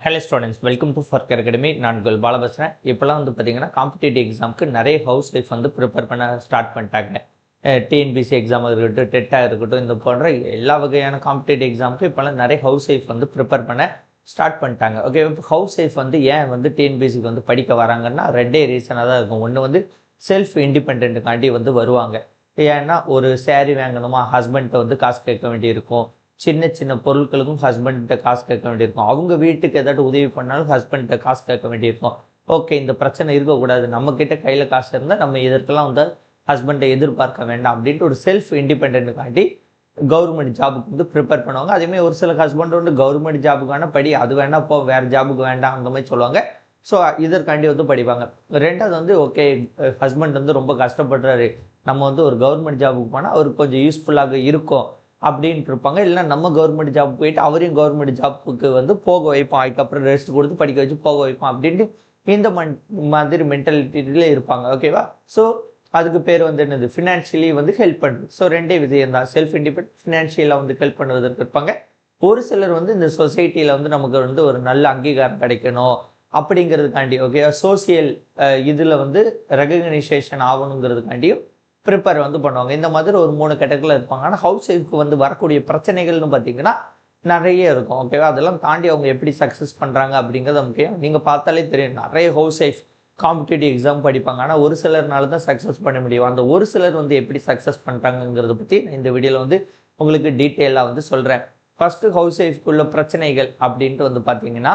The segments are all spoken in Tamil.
ஹலோ ஸ்டூடெண்ட்ஸ், வெல்கம் டு ஃபர்கர் அகாடமி. நான் உங்கள் பாலா பேசுகிறேன். இப்போலாம் வந்து பார்த்தீங்கன்னா காம்படிட்டிவ் எக்ஸாமுக்கு நிறைய ஹவுஸ் ஒய்ஃப் வந்து ப்ரிப்பேர் பண்ண ஸ்டார்ட் பண்ணிட்டாங்க. டிஎன்பிசி எக்ஸாமாக இருக்கட்டும், டெட்டாக இருக்கட்டும், இந்த போன்ற எல்லா வகையான காம்படிட்டிவ் எக்ஸாமுக்கு இப்போலாம் நிறைய ஹவுஸ் ஒய்ஃப் வந்து ப்ரிப்பேர் பண்ண ஸ்டார்ட் பண்ணிட்டாங்க. ஓகே, இப்போ ஹவுஸ் ஒய்ஃப் வந்து ஏன் வந்து டிஎன்பிசிக்கு வந்து படிக்க வராங்கன்னா ரெண்டே ரீசனாக தான் இருக்கும். ஒன்று வந்து செல்ஃப் இண்டிபெண்ட்டுக்காண்டி வந்து வருவாங்க. ஏன்னா ஒரு சேரீ வாங்கணுமா, ஹஸ்பண்ட்டை வந்து காசு கேட்க வேண்டியிருக்கும். சின்ன சின்ன பொருட்களுக்கும் ஹஸ்பண்ட்ட காசு கேட்க வேண்டியிருக்கும். அவங்க வீட்டுக்கு ஏதாட்டு உதவி பண்ணாலும் ஹஸ்பண்ட்ட காசு கேட்க வேண்டியிருக்கும். ஓகே, இந்த பிரச்சனை இருக்கக்கூடாது, நம்ம கிட்ட கையில் காசு இருந்தால் நம்ம இதற்கெல்லாம் வந்து ஹஸ்பண்டை எதிர்பார்க்க வேண்டாம் அப்படின்ட்டு ஒரு செல்ஃப் இண்டிபெண்ட்டுக்காண்டி கவர்மெண்ட் ஜாபுக்கு வந்து ப்ரிப்பேர் பண்ணுவாங்க. அதேமாதிரி ஒரு சில ஹஸ்பண்ட் வந்து கவர்மெண்ட் ஜாபுக்கான படி அது வேணா இப்போ வேறு ஜாபுக்கு வேண்டாம் அந்த மாதிரி சொல்லுவாங்க. ஸோ இதற்காண்டி வந்து படிப்பாங்க. ரெண்டாவது வந்து ஓகே, ஹஸ்பண்ட் வந்து ரொம்ப கஷ்டப்படுறாரு, நம்ம வந்து ஒரு கவர்மெண்ட் ஜாபுக்கு போனால் அவருக்கு கொஞ்சம் யூஸ்ஃபுல்லாக இருக்கும் அப்படின்ட்டு இருப்பாங்க. இல்லைனா நம்ம கவர்மெண்ட் ஜாப் போயிட்டு அவரையும் கவர்மெண்ட் ஜாப்புக்கு வந்து போக வைப்போம், அதுக்கப்புறம் ரெஸ்ட் கொடுத்து படிக்க வச்சு போக வைப்போம் அப்படின்ட்டு இந்த மாதிரி மென்டாலிட்டியில இருப்பாங்க. ஓகேவா? ஸோ அதுக்கு பேர் வந்து என்னது, ஃபினான்ஷியலி வந்து ஹெல்ப் பண்ணுறது. ஸோ ரெண்டே விஷயம் தான், செல்ஃப் இண்டிபெண்ட், ஃபினான்ஷியலாக வந்து ஹெல்ப் பண்ணுவதற்கு இருப்பாங்க. ஒரு சிலர் வந்து இந்த சொசைட்டியில் வந்து நமக்கு வந்து ஒரு நல்ல அங்கீகாரம் கிடைக்கணும் அப்படிங்கிறதுக்காண்டி, ஓகே, சோசியல் இதில் வந்து ரெகக்னைசேஷன் ஆகணுங்கிறதுக்காண்டியும் ப்ரிப்பேர் வந்து பண்ணுவாங்க. இந்த மாதிரி ஒரு 3 கேட்டகரியில் இருப்பாங்க. ஆனால் ஹவுஸ் ஒய்ஃப்க்கு வந்து வரக்கூடிய பிரச்சனைகள்னு பார்த்தீங்கன்னா நிறைய இருக்கும். ஓகேவா? அதெல்லாம் தாண்டி அவங்க எப்படி சக்ஸஸ் பண்ணுறாங்க அப்படிங்கிறது முக்கியம். நீங்கள் பார்த்தாலே தெரியும், நிறைய ஹவுஸ் ஒய்ஃப் காம்படிட்டிவ் எக்ஸாம் படிப்பாங்க, ஆனால் ஒரு சிலர்னால தான் சக்ஸஸ் பண்ண முடியும். அந்த ஒரு சிலர் வந்து எப்படி சக்ஸஸ் பண்ணுறாங்கிறத பற்றி இந்த வீடியோவில் வந்து உங்களுக்கு டீட்டெயிலாக வந்து சொல்கிறேன். ஃபஸ்ட்டு ஹவுஸ் ஒய்ஃப்குள்ள பிரச்சனைகள் அப்படின்ட்டு வந்து பார்த்தீங்கன்னா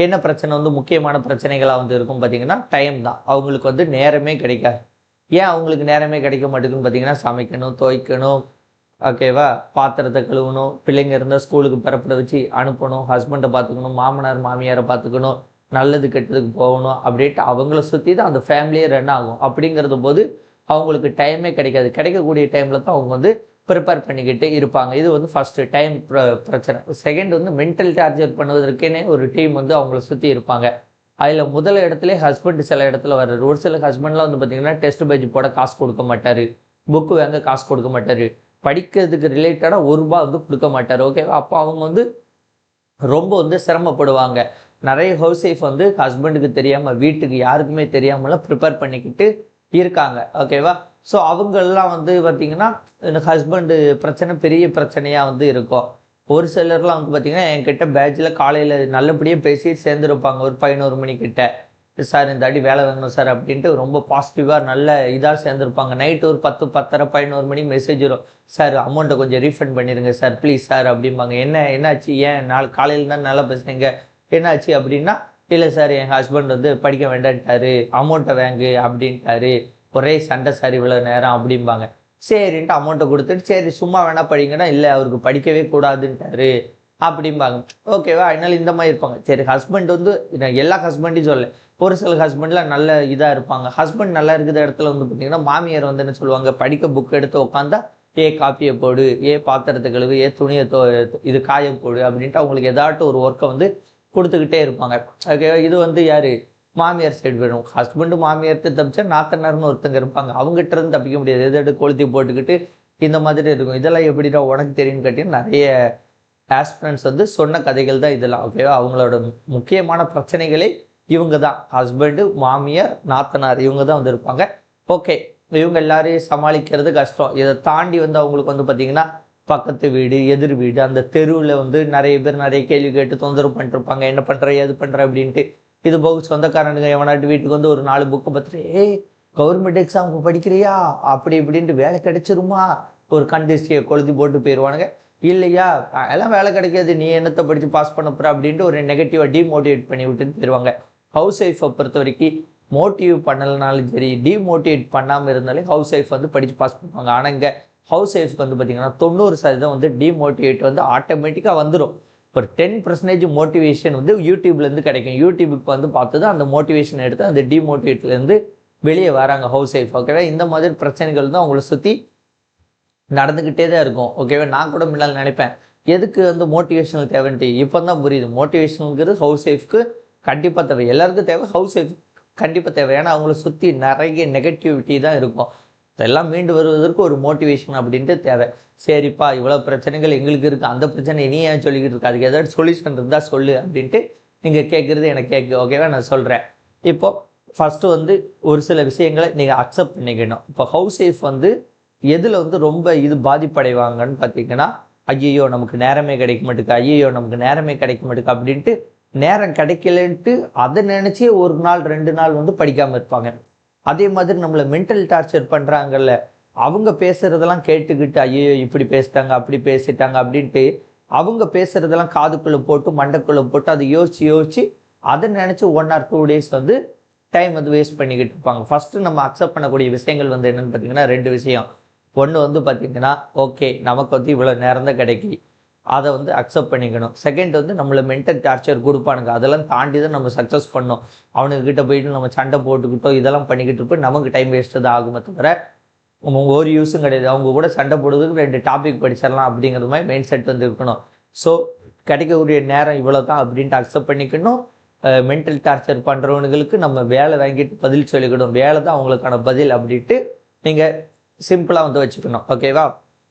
என்ன பிரச்சனை வந்து முக்கியமான பிரச்சனைகளாக வந்து இருக்கும் பார்த்தீங்கன்னா டைம் தான். அவங்களுக்கு வந்து நேரமே கிடைக்காது. ஏன் அவங்களுக்கு நேரமே கிடைக்க மாட்டேங்குதுன்னு பார்த்தீங்கன்னா சமைக்கணும், துவைக்கணும், ஓகேவா, பாத்திரத்தை கழுவணும், பிள்ளைங்க இருந்தால் ஸ்கூலுக்கு பிறப்பட வச்சு அனுப்பணும், ஹஸ்பண்டை பார்த்துக்கணும், மாமனார் மாமியாரை பார்த்துக்கணும், நல்லது கெட்டதுக்கு போகணும் அப்படின்ட்டு அவங்கள சுற்றி தான் அந்த ஃபேமிலியே ரன் ஆகும். அப்படிங்கிறது போது அவங்களுக்கு டைமே கிடைக்காது. கிடைக்கக்கூடிய டைமில் தான் அவங்க வந்து ப்ரிப்பேர் பண்ணிக்கிட்டு இருப்பாங்க. இது வந்து ஃபஸ்ட்டு டைம் பிரச்சனை. செகண்ட் வந்து மென்டல் டார்ச்சர் பண்ணுவதற்கேனே ஒரு டீம் வந்து அவங்கள சுற்றி இருப்பாங்க. அதில் முதல் இடத்துல ஹஸ்பண்ட் சில இடத்துல வர்றாரு. ஒரு சில ஹஸ்பண்ட்லாம் வந்து பார்த்தீங்கன்னா டெஸ்ட் பேஜ் போட காசு கொடுக்க மாட்டார், புக்கு வாங்க காசு கொடுக்க மாட்டார், படிக்கிறதுக்கு ரிலேட்டடாக ₹1 வந்து கொடுக்க மாட்டார். ஓகேவா? அப்போ அவங்க வந்து ரொம்ப வந்து சிரமப்படுவாங்க. நிறைய ஹவுஸ் ஒய்ஃப் வந்து ஹஸ்பண்டுக்கு தெரியாமல், வீட்டுக்கு யாருக்குமே தெரியாமலாம் ப்ரிப்பேர் பண்ணிக்கிட்டு இருக்காங்க. ஓகேவா? ஸோ அவங்கெல்லாம் வந்து பார்த்தீங்கன்னா இந்த ஹஸ்பண்டு பிரச்சனை பெரிய பிரச்சனையாக வந்து இருக்கும். ஒரு சிலர்லாம் வந்து பார்த்தீங்கன்னா என்கிட்ட பேட்சில் காலையில் நல்லபடியாக பேசி சேர்ந்துருப்பாங்க. ஒரு 11 மணிக்கிட்ட, சார் இந்த அடி வேலை வேணும் சார் அப்படின்ட்டு ரொம்ப பாசிட்டிவாக நல்ல இதாக சேர்ந்துருப்பாங்க. நைட்டு ஒரு 10, 10:30, 11 மணி மெசேஜ் வரும், சார் அமௌண்ட்டை கொஞ்சம் ரீஃபண்ட் பண்ணிடுங்க சார் ப்ளீஸ் சார் அப்படிம்பாங்க. என்னாச்சு, ஏன் காலையில் தான் நல்லா பேசுனீங்க, என்னாச்சு அப்படின்னா, இல்லை சார் என் ஹஸ்பண்ட் வந்து படிக்க வேண்டான்ட்டாரு, அமௌண்ட்டை வாங்கு அப்படின்ட்டாரு, ஒரே சண்டை சார் இவ்வளோ நேரம் அப்படிம்பாங்க. சரின்ட்டு அமௌண்ட்டை கொடுத்துட்டு சரி சும்மா வேணா படிங்கன்னா, இல்லை அவருக்கு படிக்கவே கூடாதுன்ட்டாரு அப்படிம்பாங்க. ஓகேவா? அதனால இந்த மாதிரி இருப்பாங்க. சரி, ஹஸ்பண்ட் வந்து எல்லா ஹஸ்பண்டையும் சொல்லலை, ஒரு சில ஹஸ்பண்ட்லாம் நல்ல இதாக இருப்பாங்க. ஹஸ்பண்ட் நல்லா இருக்கிற இடத்துல வந்து பார்த்தீங்கன்னா மாமியார் வந்து என்ன சொல்லுவாங்க, படிக்க புக் எடுத்து உட்காந்தா காப்பியை போடு, பாத்திரத்தை கழுவு, துணியை இது காய போடு அப்படின்ட்டு அவங்களுக்கு ஏதாட்டும் ஒரு ஒர்க்கை வந்து கொடுத்துக்கிட்டே இருப்பாங்க. ஓகேவா? இது வந்து யாரு, மாமியார் சைடு வரும். ஹஸ்பண்டு மாமியார்த்து தப்பிச்சா நாத்தனார்னு ஒருத்தங்க இருப்பாங்க, அவங்ககிட்ட இருந்து தப்பிக்க முடியாது. எதாவது கொளுத்தி போட்டுக்கிட்டு இந்த மாதிரி இருக்கும். இதெல்லாம் எப்படிடா உனக்கு தெரியும்னு கேட்டீங்கன்னா நிறைய ஆஸ்பிரண்ட்ஸ் வந்து சொன்ன கதைகள் தான் இதெல்லாம். ஓகேவா? அவங்களோட முக்கியமான பிரச்சனைகளே இவங்க தான், ஹஸ்பண்டு, மாமியார், நாத்தனார், இவங்க தான் வந்து இருப்பாங்க. ஓகே, இவங்க எல்லாரையும் சமாளிக்கிறது கஷ்டம். இதை தாண்டி வந்து அவங்களுக்கு வந்து பார்த்தீங்கன்னா பக்கத்து வீடு, எதிர் வீடு, அந்த தெருவில் வந்து நிறைய பேர் நிறைய கேள்வி கேட்டு தொந்தரவு பண்ணிட்டு இருப்பாங்க, என்ன பண்ணுற எது பண்ணுற அப்படின்ட்டு. இது போக சொந்தக்காரனுங்க எவனாட்டு வீட்டுக்கு வந்து ஒரு 4 புக்கு பார்த்துட்டு, கவர்மெண்ட் எக்ஸாமுக்கு படிக்கிறியா அப்படி இப்படின்ட்டு வேலை கிடைச்சிருமா ஒரு கண்டிஸ்டியை கொளுத்தி போட்டு போயிடுவானுங்க. இல்லையா எல்லாம் வேலை கிடைக்காது, நீ என்னத்தை படித்து பாஸ் பண்ண போற அப்படின்ட்டு ஒரு நெகட்டிவாக டிமோட்டிவேட் பண்ணி விட்டுட்டு போயிடுவாங்க. ஹவுஸ் ஒய்ஃபை பொறுத்த வரைக்கும் மோட்டிவேட் பண்ணலனாலும் சரி, டிமோட்டிவேட் பண்ணாமல் இருந்தாலே ஹவுஸ் ஒய்ஃப் வந்து படித்து பாஸ் பண்ணுவாங்க. ஆனால் இங்கே ஹவுஸ் ஒய்ஃப்க்கு வந்து பார்த்தீங்கன்னா 90% வந்து டிமோட்டிவேட் வந்து ஆட்டோமேட்டிக்காக வந்துடும். ஒரு 10% மோட்டிவேஷன் வந்து யூடியூப்லேருந்து கிடைக்கும். யூடியூபுக்கு வந்து பார்த்து தான் அந்த மோட்டிவேஷன் எடுத்து அந்த டிமோட்டிவேட்லேருந்து வெளியே வராங்க ஹவுஸ் ஒய்ஃப். ஓகேவா? இந்த மாதிரி பிரச்சனைகள் தான் அவங்கள சுற்றி நடந்துக்கிட்டே தான் இருக்கும். ஓகேவா? நான் கூட முன்னால் நினைப்பேன், எதுக்கு வந்து மோட்டிவேஷனல் தேவைன்ட்டு. இப்போ தான் புரியுது, மோட்டிவேஷனுங்கிறது ஹவுஸ் ஒய்ஃப்க்கு கண்டிப்பாக தேவை, எல்லாருக்கும் தேவை, ஹவுஸ் ஒய்ஃப் கண்டிப்பாக தேவை. ஏன்னா அவங்கள சுற்றி நிறைய நெகட்டிவிட்டி தான் இருக்கும். இதெல்லாம் மீண்டு வருவதற்கு ஒரு மோட்டிவேஷன் அப்படின்ட்டு தேவை. சரிப்பா, இவ்வளோ பிரச்சனைகள் எங்களுக்கு இருக்குது, அந்த பிரச்சனை நீ ஏன் சொல்லிக்கிட்டு இருக்க, அதுக்கு ஏதாவது சொல்யூஷன் இருந்தால் சொல்லு அப்படின்ட்டு நீங்கள் கேட்குறது எனக்கு கேட்கு. ஓகேவா? நான் சொல்கிறேன். இப்போ ஃபஸ்ட்டு வந்து ஒரு சில விஷயங்களை நீங்கள் அக்செப்ட் பண்ணிக்கணும். இப்போ ஹவுஸ் ஒய்ஃப் வந்து எதில் வந்து ரொம்ப இது பாதிப்படைவாங்கன்னு பார்த்தீங்கன்னா, ஐயையோ நமக்கு நேரமே கிடைக்க மாட்டேங்குது, ஐயையோ நமக்கு நேரமே கிடைக்க மாட்டேங்குது அப்படின்ட்டு நேரம் கிடைக்கலன்ட்டு அதை நினச்சி ஒரு நாள் 2 நாள் வந்து படிக்காமல் இருப்பாங்க. அதே மாதிரி நம்மளை மென்டல் டார்ச்சர் பண்ணுறாங்கல்ல, அவங்க பேசுறதெல்லாம் கேட்டுக்கிட்டு ஐயோ இப்படி பேசிட்டாங்க அப்படி பேசிட்டாங்க அப்படின்ட்டு அவங்க பேசுறதெல்லாம் காதுக்குள்ளே போட்டு மண்டைக்குள்ளே போட்டு அதை யோசிச்சு அதை நினச்சி 1 or 2 days வந்து டைம் வந்து வேஸ்ட் பண்ணிக்கிட்டு இருப்பாங்க. ஃபஸ்ட்டு நம்ம அக்செப்ட் பண்ணக்கூடிய விஷயங்கள் வந்து என்னென்னு பார்த்தீங்கன்னா 2 விஷயம். ஒன்று வந்து பார்த்தீங்கன்னா ஓகே நமக்கு வந்து இவ்வளோ நேரம் தான் கிடைக்கி, அதை வந்து அக்செப்ட் பண்ணிக்கணும். செகண்ட் வந்து நம்மளை மென்டல் டார்ச்சர் கொடுப்பானுங்க, அதெல்லாம் தாண்டி தான் நம்ம சக்ஸஸ் பண்ணோம். அவனுக்கிட்ட போயிட்டு நம்ம சண்டை போட்டுக்கிட்டோ இதெல்லாம் பண்ணிக்கிட்டு இருப்போம், நமக்கு டைம் வேஸ்ட்டு தான் ஆகுமே தவிர ஒரு யூஸும் கிடையாது. அவங்க கூட சண்டை போடுறதுக்கு 2 டாபிக் படிச்சிடலாம் அப்படிங்கிற மாதிரி மைண்ட் செட் வந்து இருக்கணும். ஸோ கிடைக்கக்கூடிய நேரம் இவ்வளோ தான் அப்படின்ட்டு அக்செப்ட் பண்ணிக்கணும். மென்டல் டார்ச்சர் பண்ணுறவனுங்களுக்கு நம்ம வேலை வாங்கிட்டு பதில் சொல்லிக்கணும், வேலை தான் அவங்களுக்கான பதில் அப்படின்ட்டு நீங்கள் சிம்பிளாக வந்து வச்சுக்கணும். ஓகேவா?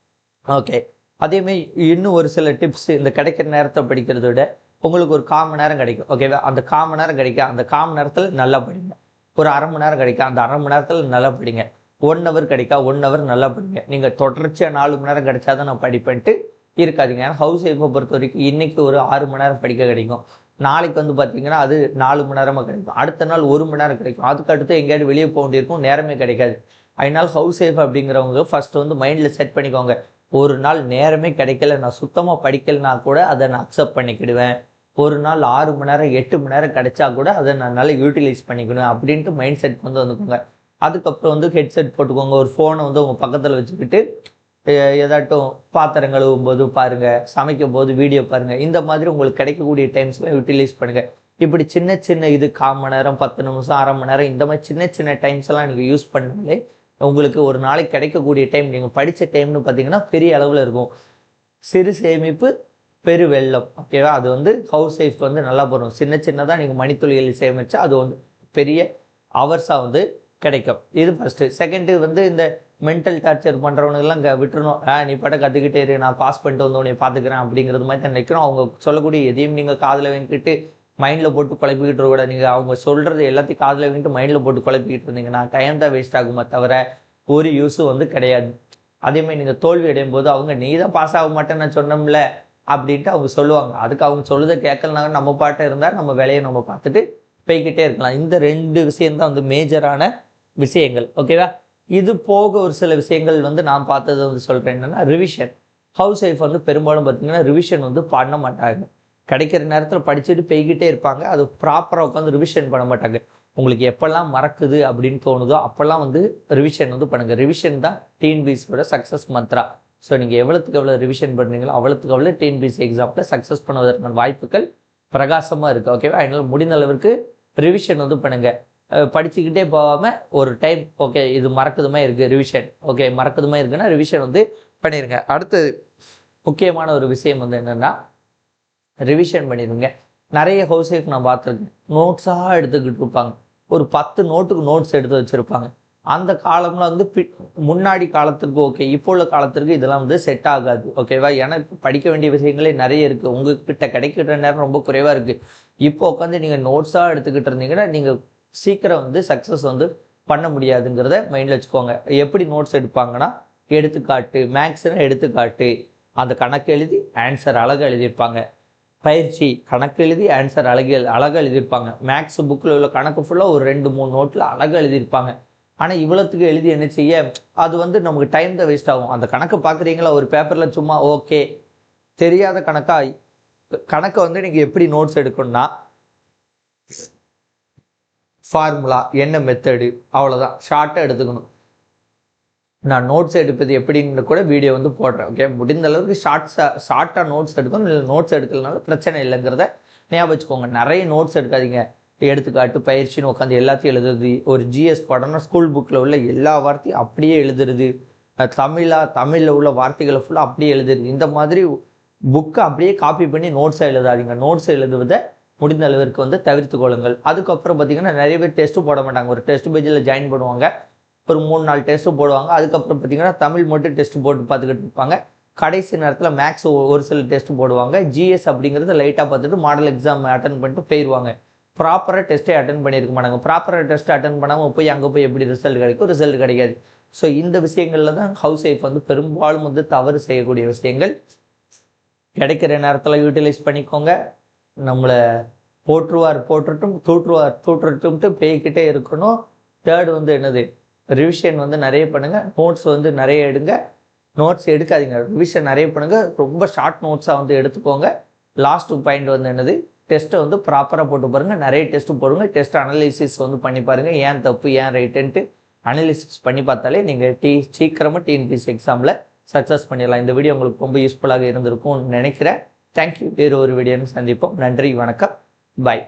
ஓகே. அதேமாதிரி இன்னும் ஒரு சில டிப்ஸ், இந்த கிடைக்கிற நேரத்தை படிக்கிறத விட உங்களுக்கு ஒரு 1/4 மணி நேரம் கிடைக்கும். ஓகேவா? அந்த 1/4 மணி நேரம் கிடைக்கும், அந்த 1/4 மணி நேரத்தில் நல்லா படிங்க. ஒரு 1/2 மணி நேரம் கிடைக்கும், அந்த 1/2 மணி நேரத்தில் நல்லா படிங்க. 1 hour கிடைக்கா 1 hour நல்லா படிங்க. நீங்கள் தொடர்ச்சியாக 4 மணி நேரம் கிடைச்சாதான் நான் படிப்பேன்ட்டு இருக்காதிங்க. ஏன்னா ஹவுஸ் ஒய்ஃபை பொறுத்த வரைக்கும் இன்னைக்கு ஒரு 6 மணி நேரம் படிக்க கிடைக்கும், நாளைக்கு வந்து பார்த்தீங்கன்னா அது 4 மணி நேரமாக கிடைக்கும், அடுத்த நாள் 1 மணி நேரம் கிடைக்கும், அதுக்கு அடுத்து எங்கேயாவது வெளியே போக வேண்டியிருக்கும், நேரமே கிடைக்காது. அதனால் ஹவுஸ் ஒய்ஃப் அப்படிங்கிறவங்க ஃபர்ஸ்ட் வந்து மைண்டில் செட் பண்ணிக்கோங்க, ஒரு நாள் நேரமே கிடைக்கல, நான் சுத்தமாக படிக்கலைன்னா கூட அதை நான் அக்செப்ட் பண்ணிக்கிடுவேன். ஒரு நாள் 6 மணி நேரம் 8 மணி நேரம் கிடைச்சா கூட அதை நான் நல்லா யூட்டிலைஸ் பண்ணிக்கணும் அப்படின்ட்டு மைண்ட் செட் வந்து வந்துக்கோங்க. அதுக்கப்புறம் வந்து ஹெட்செட் போட்டுக்கோங்க, ஒரு ஃபோனை வந்து உங்கள் பக்கத்தில் வச்சுக்கிட்டு ஏதாட்டும் பாத்திரம் கழுவும் போது பாருங்கள், சமைக்கும் போது வீடியோ பாருங்கள், இந்த மாதிரி உங்களுக்கு கிடைக்கக்கூடிய டைம்ஸ்லாம் யூட்டிலைஸ் பண்ணுங்கள். இப்படி சின்ன சின்ன இது 1/4 மணி நேரம் 10 நிமிஷம் 1/2 மணி நேரம் இந்த மாதிரி சின்ன சின்ன டைம்ஸ் எல்லாம் நீங்கள் யூஸ் பண்ணாலே உங்களுக்கு ஒரு நாளைக்கு கிடைக்கக்கூடிய டைம் நீங்கள் படித்த டைம்னு பார்த்தீங்கன்னா பெரிய அளவில் இருக்கும். சிறு சேமிப்பு பெரு வெள்ளம். ஓகேவா? அது வந்து ஹவுஸ் ஒய்ஃப் வந்து நல்லா போடும். சின்ன சின்னதாக நீங்கள் மணித்துளிகள் சேமிச்சா அது வந்து பெரிய ஹவர்ஸாக வந்து கிடைக்கும். இது ஃபர்ஸ்ட்டு. செகண்டு வந்து இந்த மென்டல் டார்ச்சர் பண்ணுறவனுங்கெல்லாம் விட்டுறணும். நீ பாட்ட கற்றுக்கிட்டே இரு, நான் பாஸ் பண்ணிட்டு வந்து உன்னை பார்த்துக்கிறேன் அப்படிங்கிறது மாதிரி தான் நிற்கணும். அவங்க சொல்லக்கூடிய எதையும் நீங்கள் காதில் வாங்கிட்டு மைண்டில் போட்டு குழப்பிக்கிட்டு கூட, நீங்கள் அவங்க சொல்கிறது எல்லாத்தையும் காதில் வாங்கிட்டு மைண்டில் போட்டு குழப்பிக்கிட்டு இருந்தீங்கன்னா டைம் தான் வேஸ்ட் ஆகுமே தவிர ஒரு யூஸும் வந்து கிடையாது. அதேமாதிரி நீங்கள் தோல்வி அடையும் போது அவங்க நீ தான் பாஸ் ஆக மாட்டேன்னு நான் சொன்னோம்ல அப்படின்ட்டு அவங்க சொல்லுவாங்க. அதுக்கு அவங்க சொல்லுதை கேட்கலனாங்க நம்ம பாட்டை இருந்தால் நம்ம வேலையை நம்ம பார்த்துட்டு போய்கிட்டே இருக்கலாம். இந்த 2 விஷயம்தான் வந்து மேஜரான விஷயங்கள். ஓகேவா? இது போக ஒரு சில விஷயங்கள் வந்து நான் பார்த்தது வந்து சொல்கிறேன். என்னென்னா ரிவிஷன். ஹவுஸ் ஒய்ஃப் வந்து பெரும்பாலும் பார்த்தீங்கன்னா ரிவிஷன் வந்து பண்ண மாட்டாங்க. கிடைக்கிற நேரத்தில் படிச்சுட்டு போய்கிட்டே இருப்பாங்க, அது ப்ராப்பராக உட்காந்து ரிவிஷன் பண்ண மாட்டாங்க. உங்களுக்கு எப்பெல்லாம் மறக்குது அப்படின்னு தோணுதோ அப்போல்லாம் வந்து ரிவிஷன் வந்து பண்ணுங்கள். ரிவிஷன் தான் டிஎன்பிஎஸ்சியோட சக்ஸஸ் மந்த்ரா. ஸோ நீங்கள் எவ்வளோத்துக்கு எவ்வளோ ரிவிஷன் பண்ணுறீங்களோ அவ்வளோத்துக்கு எவ்வளோ டிஎன்பிஎஸ்சி எக்ஸாமில் சக்ஸஸ் பண்ணுவதற்கான வாய்ப்புகள் பிரகாசமாக இருக்குது. ஓகேவா? அதனால் முடிந்த அளவிற்கு ரிவிஷன் வந்து பண்ணுங்கள். படிச்சுக்கிட்டே போகாமல் ஒரு டைம் ஓகே இது மறக்குதுமா இருக்குது ரிவிஷன், ஓகே மறக்குதுமா இருக்குன்னா ரிவிஷன் வந்து பண்ணிடுங்க. அடுத்து முக்கியமான ஒரு விஷயம் வந்து என்னென்னா ரிவிஷன் பண்ணிடுங்க. நிறைய ஹவுஸ் ஒய்ஃப் நான் பார்த்துருக்கேன், நோட்ஸாக எடுத்துக்கிட்டு இருப்பாங்க. ஒரு 10 நோட்டுக்கு நோட்ஸ் எடுத்து வச்சுருப்பாங்க. அந்த காலம்ல வந்து முன்னாடி காலத்திற்கு ஓகே, இப்போ உள்ள காலத்திற்கு இதெல்லாம் வந்து செட் ஆகாது. ஓகேவா? ஏன்னா இப்போ படிக்க வேண்டிய விஷயங்களே நிறைய இருக்குது, உங்ககிட்ட கிடைக்கிற நேரம் ரொம்ப குறைவாக இருக்குது. இப்போ உட்காந்து நீங்கள் நோட்ஸாக எடுத்துக்கிட்டு இருந்தீங்கன்னா நீங்கள் சீக்கிரம் வந்து சக்ஸஸ் வந்து பண்ண முடியாதுங்கிறத மைண்டில் வச்சுக்கோங்க. எப்படி நோட்ஸ் எடுப்பாங்கன்னா, எடுத்துக்காட்டு மேக்ஸ்னா எடுத்துக்காட்டு, அந்த கணக்கு எழுதி ஆன்சர் அழகாக எழுதியிருப்பாங்க. பயிற்சி கணக்கு எழுதி ஆன்சர் அழகாக எழுதியிருப்பாங்க. மேக்ஸ் புக்கில் உள்ள கணக்கு ஃபுல்லாக ஒரு 2-3 நோட்டில் அழகாக எழுதியிருப்பாங்க. ஆனால் இவ்வளோத்துக்கு எழுதி என்ன செய்ய, அது வந்து நமக்கு டைம் தான் வேஸ்ட் ஆகும். அந்த கணக்கு பார்க்குறீங்களா ஒரு பேப்பரில் சும்மா ஓகே, தெரியாத கணக்கை வந்து நீங்கள் எப்படி நோட்ஸ் எடுக்கணும்னா ஃபார்முலா என்ன மெத்தடு அவ்வளோதான், ஷார்ட்டாக எடுத்துக்கணும். நான் நோட்ஸ் எடுப்பது எப்படின்னு கூட வீடியோ வந்து போடுறேன். ஓகே? முடிந்த அளவுக்கு ஷார்ட்டாக நோட்ஸ் எடுக்கணும். இல்லை நோட்ஸ் எடுக்கலனாலும் பிரச்சனை இல்லைங்கிறத ஞாபகம் வச்சுக்கோங்க. நிறைய நோட்ஸ் எடுக்காதீங்க. எடுத்துக்காட்டு பயிற்சின்னு உட்காந்து எல்லாத்தையும் எழுதுறது, ஒரு ஜிஎஸ் படம்னா ஸ்கூல் புக்கில் உள்ள எல்லா வார்த்தையும் அப்படியே எழுதுறது, தமிழில் உள்ள வார்த்தைகளை ஃபுல்லாக அப்படியே எழுதுறது, இந்த மாதிரி புக்கை அப்படியே காப்பி பண்ணி நோட்ஸாக எழுதாதீங்க. நோட்ஸ் எழுதுவதை முடிந்த அளவிற்கு வந்து தவிர்த்து கொள்ளுங்கள். அதுக்கப்புறம் பார்த்தீங்கன்னா நிறைய பேர் டெஸ்ட்டும் போட மாட்டாங்க. ஒரு டெஸ்ட் பேஜில் ஜாயின் பண்ணுவாங்க, ஒரு 3-4 டெஸ்ட்டு போடுவாங்க. அதுக்கப்புறம் பார்த்தீங்கன்னா தமிழ் மட்டும் டெஸ்ட் போட்டு பார்த்துக்கிட்டு இருப்பாங்க. கடைசி நேரத்தில் மேக்ஸ் ஒரு சில டெஸ்ட் போடுவாங்க. ஜிஎஸ் அப்படிங்கிறது லைட்டாக பார்த்துட்டு மாடல் எக்ஸாம் அட்டன் பண்ணிட்டு போயிடுவாங்க. ப்ராப்பராக டெஸ்ட்டே அட்டன் பண்ணியிருக்க மாட்டாங்க. ப்ராப்பராக டெஸ்ட் அட்டன் பண்ணாமல் போய் அங்கே போய் எப்படி ரிசல்ட் கிடைக்கும்? ரிசல்ட் கிடைக்காது. ஸோ இந்த விஷயங்களில் தான் ஹவுஸ் ஒய்ஃப் வந்து பெரும்பாலும் வந்து தவறு செய்யக்கூடிய விஷயங்கள். கிடைக்கிற நேரத்தில் யூட்டிலைஸ் பண்ணிக்கோங்க. நம்மளை போட்டுட்டும் தூட்டுறட்டும்ட்டு பேய்கிட்டே இருக்கணும். தேர்ட் வந்து என்னது, ரிவிஷன் வந்து நிறைய பண்ணுங்கள். நோட்ஸ் வந்து நிறைய எடுங்க. நோட்ஸ் எடுக்காதீங்க, ரிவிஷன் நிறைய பண்ணுங்க. ரொம்ப ஷார்ட் நோட்ஸாக வந்து எடுத்துக்கோங்க. லாஸ்ட் பாயிண்ட் வந்து என்னது, டெஸ்ட்டை வந்து ப்ராப்பராக போட்டு பாருங்கள். நிறைய டெஸ்ட்டு போடுங்க. டெஸ்ட் அனலைசிஸ் வந்து பண்ணி பாருங்கள். ஏன் தப்பு ஏன் ரைட்டுன்ட்டு அனலிசிஸ் பண்ணி பார்த்தாலே நீங்கள் சீக்கிரமாக டிஎன்பிஎஸ்சி எக்ஸாமில் சக்ஸஸ் பண்ணிடலாம். இந்த வீடியோ உங்களுக்கு ரொம்ப யூஸ்ஃபுல்லாக இருந்திருக்கும்னு நினைக்கிறேன். தேங்க்யூ. வேறு ஒரு வீடியோன்னு சந்திப்போம். நன்றி, வணக்கம், பாய்.